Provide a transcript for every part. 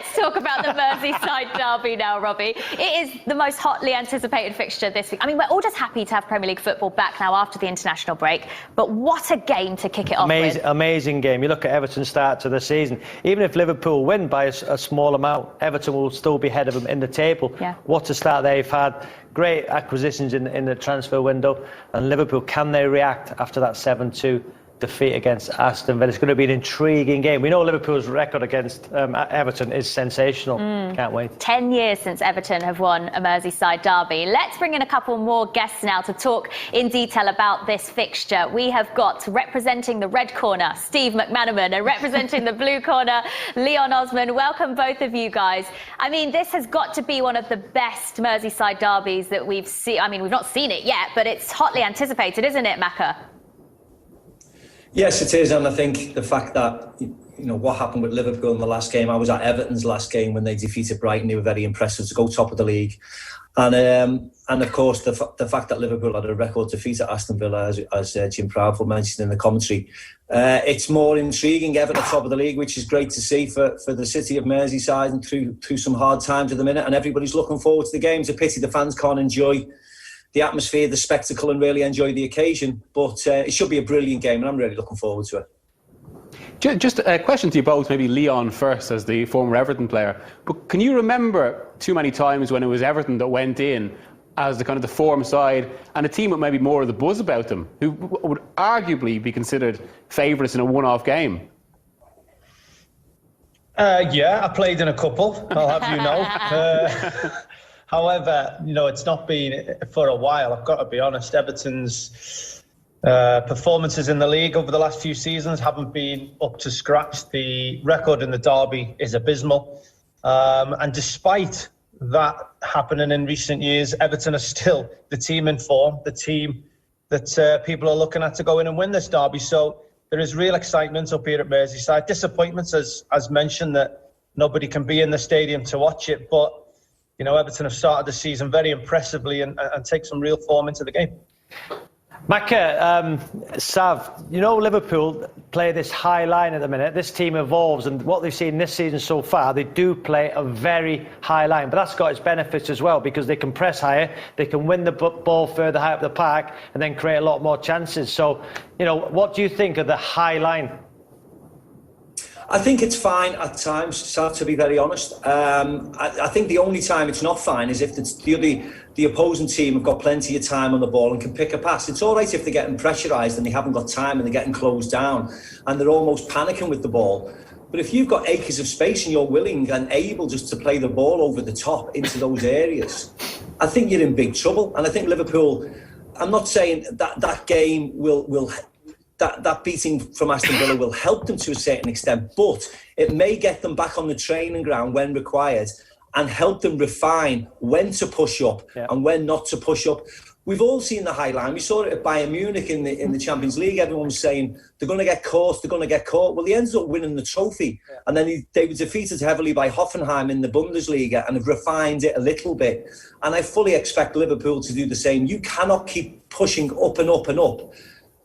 Let's talk about the Merseyside derby now, Robbie. It is the most hotly anticipated fixture this week. I mean, we're all just happy to have Premier League football back now after the international break, but what a game to kick it off with. Amazing game. You look at Everton's start to the season. Even if Liverpool win by a small amount, Everton will still be ahead of them in the table. Yeah. What a start they've had. Great acquisitions in the transfer window. And Liverpool, can they react after that 7-2 defeat against Aston Villa? It's going to be an intriguing game. We know Liverpool's record against Everton is sensational. Can't wait. 10 years since Everton have won a Merseyside derby. Let's bring in a couple more guests now to talk in detail about this fixture. We have got, representing the red corner, Steve Mcmanamen, and representing the blue corner, Leon Osmen. Welcome both of you guys. I mean, this has got to be one of the best Merseyside derbies that we've seen. I mean, we've not seen it yet, but it's hotly anticipated, isn't it, Macca? Yes, it is, and I think the fact that, you know, what happened with Liverpool in the last game, I was at Everton's last game when they defeated Brighton. They were very impressive to go top of the league. And of course, the fact that Liverpool had a record defeat at Aston Villa, as Jim Proudfoot mentioned in the commentary, it's more intriguing. Everton top of the league, which is great to see for the city of Merseyside and through some hard times at the minute. And everybody's looking forward to the game. It's a pity the fans can't enjoy the atmosphere, the spectacle, and really enjoy the occasion. But it should be a brilliant game, and I'm really looking forward to it. Just a question to you both, maybe Leon first, as the former Everton player. But can you remember too many times when it was Everton that went in as the kind of the form side and a team with maybe more of the buzz about them, who would arguably be considered favourites in a one-off game? Yeah, I played in a couple, I'll have you know. However, you know, it's not been for a while, I've got to be honest. Everton's performances in the league over the last few seasons haven't been up to scratch. The record in the derby is abysmal. And despite that happening in recent years, Everton are still the team in form, the team that people are looking at to go in and win this derby. So there is real excitement up here at Merseyside. Disappointments, as mentioned, that nobody can be in the stadium to watch it. But you know, Everton have started the season very impressively and take some real form into the game. Macca, Sav, you know Liverpool play this high line at the minute. This team evolves, and what they've seen this season so far, they do play a very high line. But that's got its benefits as well, because they can press higher, they can win the ball further high up the park, and then create a lot more chances. So, you know, what do you think of the high line? I think it's fine at times, Sav, to be very honest. I think the only time it's not fine is if the opposing team have got plenty of time on the ball and can pick a pass. It's all right if they're getting pressurised and they haven't got time and they're getting closed down and they're almost panicking with the ball. But if you've got acres of space and you're willing and able just to play the ball over the top into those areas, I think you're in big trouble. And I think Liverpool, I'm not saying that game will that beating from Aston Villa will help them to a certain extent, but it may get them back on the training ground when required and help them refine when to push up and when not to push up. We've all seen the high line. We saw it at Bayern Munich in the Champions League. Everyone was saying they're going to get caught, they're going to get caught. Well, they ended up winning the trophy. And then they were defeated heavily by Hoffenheim in the Bundesliga and have refined it a little bit. And I fully expect Liverpool to do the same. You cannot keep pushing up and up and up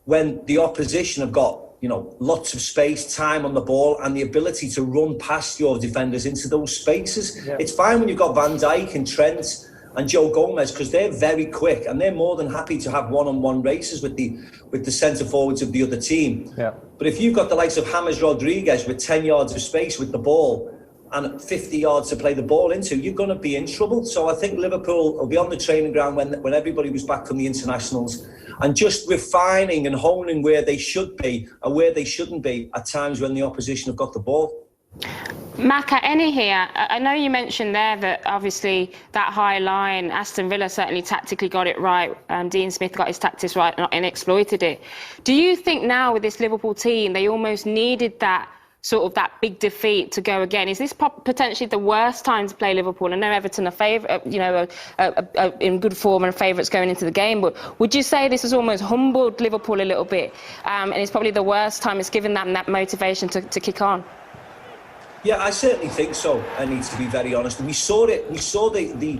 when the opposition have got, you know, lots of space, time on the ball, and the ability to run past your defenders into those spaces. Yeah. It's fine when you've got Van Dijk and Trent and Joe Gomez, because they're very quick and they're more than happy to have one-on-one races with the centre forwards of the other team. Yeah. But if you've got the likes of James Rodriguez with 10 yards of space with the ball and 50 yards to play the ball into, you're going to be in trouble. So I think Liverpool will be on the training ground when everybody was back from the internationals, and just refining and honing where they should be and where they shouldn't be at times when the opposition have got the ball. Macca, Eni here. I know you mentioned there that obviously that high line, Aston Villa certainly tactically got it right. Dean Smith got his tactics right and exploited it. Do you think now with this Liverpool team, they almost needed that sort of that big defeat to go again? Is this potentially the worst time to play Liverpool? I know Everton are in good form and favourites going into the game, but would you say this has almost humbled Liverpool a little bit, and it's probably the worst time? It's given them that motivation to kick on? Yeah, I certainly think so. I need to be very honest. And we saw it. We saw the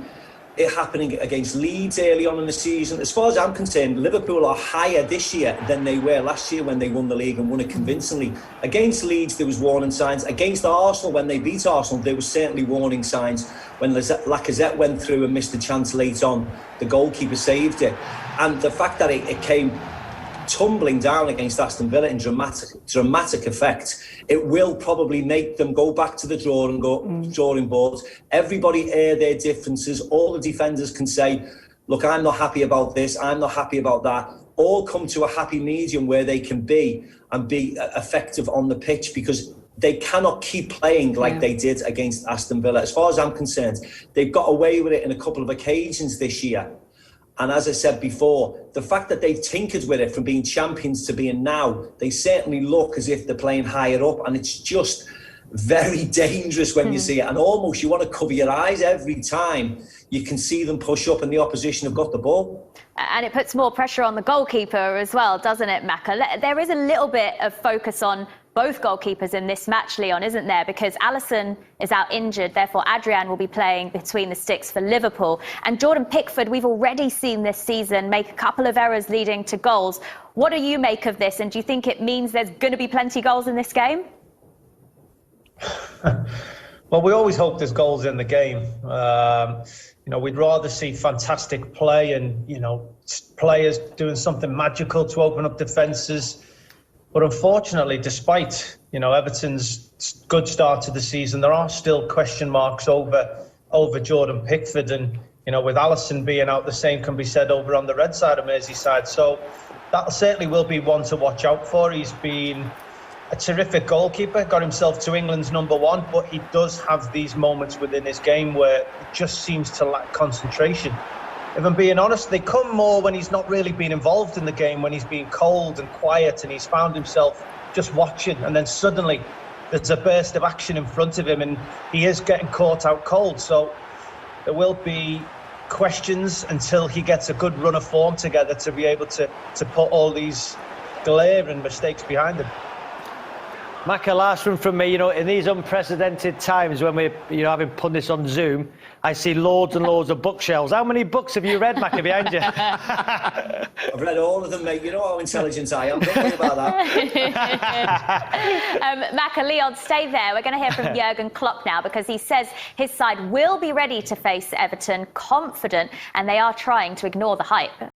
it happening against Leeds early on in the season. As far as I'm concerned, Liverpool are higher this year than they were last year when they won the league and won it convincingly. Against Leeds, there was warning signs. Against Arsenal, when they beat Arsenal, there was certainly warning signs. When Lacazette went through and missed the chance late on, the goalkeeper saved it. And the fact that it came tumbling down against Aston Villa in dramatic effect, it will probably make them go back to the drawing board. Everybody air their differences. All the defenders can say, look, I'm not happy about this, I'm not happy about that. All come to a happy medium where they can be effective on the pitch, because they cannot keep playing like they did against Aston Villa. As far as I'm concerned, they've got away with it in a couple of occasions this year. And as I said before, the fact that they've tinkered with it from being champions to being now, they certainly look as if they're playing higher up. And it's just very dangerous when you see it. And almost you want to cover your eyes every time you can see them push up and the opposition have got the ball. And it puts more pressure on the goalkeeper as well, doesn't it, Macca? There is a little bit of focus on both goalkeepers in this match, Leon, isn't there? Because Alisson is out injured, therefore Adrian will be playing between the sticks for Liverpool. And Jordan Pickford, we've already seen this season make a couple of errors leading to goals. What do you make of this? And do you think it means there's going to be plenty of goals in this game? Well, we always hope there's goals in the game. We'd rather see fantastic play and, players doing something magical to open up defences. But unfortunately, despite, Everton's good start to the season, there are still question marks over Jordan Pickford. And, with Alisson being out, the same can be said over on the red side of Merseyside. So that certainly will be one to watch out for. He's been a terrific goalkeeper, got himself to England's #1, but he does have these moments within his game where it just seems to lack concentration. If I'm being honest, they come more when he's not really been involved in the game, when he's been cold and quiet and he's found himself just watching, and then suddenly there's a burst of action in front of him and he is getting caught out cold. So there will be questions until he gets a good run of form together to be able to put all these glaring mistakes behind him. Macca, last one from me. In these unprecedented times when we're, having pundits on Zoom, I see loads and loads of bookshelves. How many books have you read, Macca, behind you? I've read all of them, mate. You know how intelligent I am. Don't worry about that. Macca, Leon, stay there. We're going to hear from Jurgen Klopp now, because he says his side will be ready to face Everton, confident, and they are trying to ignore the hype.